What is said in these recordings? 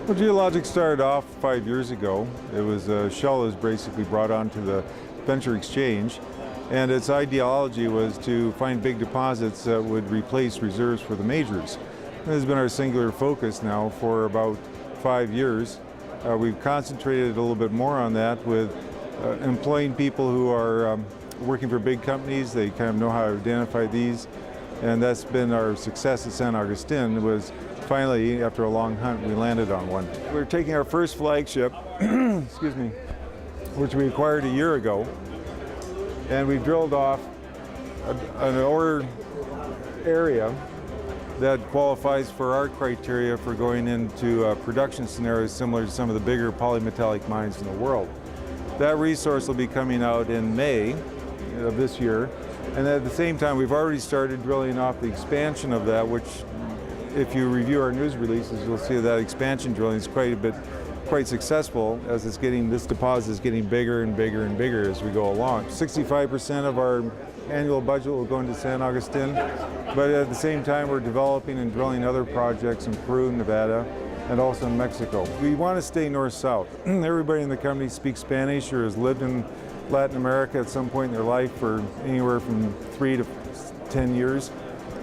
Well, Geologix started off 5 years ago. It was a shell that was basically brought onto the venture exchange, and its ideology was to find big deposits that would replace reserves for the majors. This has been our singular focus now for about 5 years. We've concentrated a little bit more on that with employing people who are working for big companies. They kind of know how to identify these, and that's been our success at San Agustin. Was finally, after a long hunt, we landed on one. We're taking our first flagship, excuse me, which we acquired a year ago, and we drilled off an ore area that qualifies for our criteria for going into production scenarios similar to some of the bigger polymetallic mines in the world. That resource will be coming out in May of this year, and at the same time we've already started drilling off the expansion of that, which if you review our news releases, you'll see that expansion drilling is quite successful as this deposit is getting bigger and bigger and bigger as we go along. 65% of our annual budget will go into San Agustin, but at the same time we're developing and drilling other projects in Peru, Nevada, and also in Mexico. We want to stay north-south. Everybody in the company speaks Spanish or has lived in Latin America at some point in their life for anywhere from 3 to 10 years.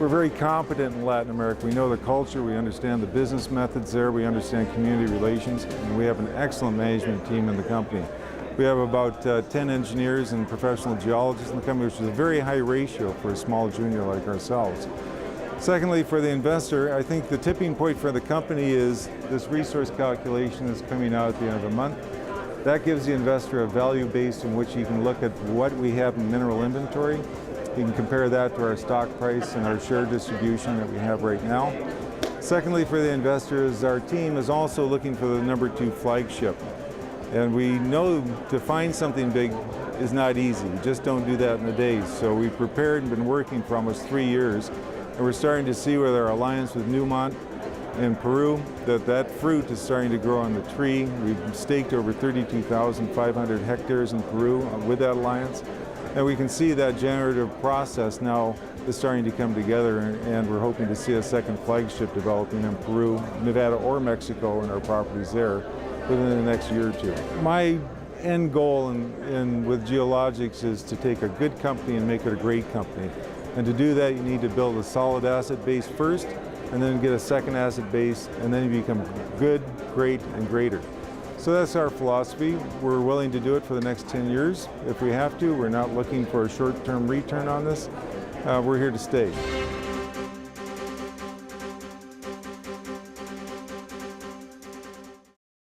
We're very competent in Latin America. We know the culture, we understand the business methods there, we understand community relations, and we have an excellent management team in the company. We have about 10 engineers and professional geologists in the company, which is a very high ratio for a small junior like ourselves. Secondly, for the investor, I think the tipping point for the company is this resource calculation that's coming out at the end of the month. That gives the investor a value base in which he can look at what we have in mineral inventory. You can compare that to our stock price and our share distribution that we have right now. Secondly, for the investors, our team is also looking for the #2 flagship. And we know to find something big is not easy. You just don't do that in a day. So we've prepared and been working for almost 3 years. And we're starting to see with our alliance with Newmont in Peru that fruit is starting to grow on the tree. We've staked over 32,500 hectares in Peru with that alliance. And we can see that generative process now is starting to come together, and we're hoping to see a second flagship developing in Peru, Nevada, or Mexico in our properties there within the next year or two. My end goal with Geologix is to take a good company and make it a great company. And to do that, you need to build a solid asset base first, and then get a second asset base, and then you become good, great, and greater. So that's our philosophy. We're willing to do it for the next 10 years if we have to. We're not looking for a short-term return on this. We're here to stay.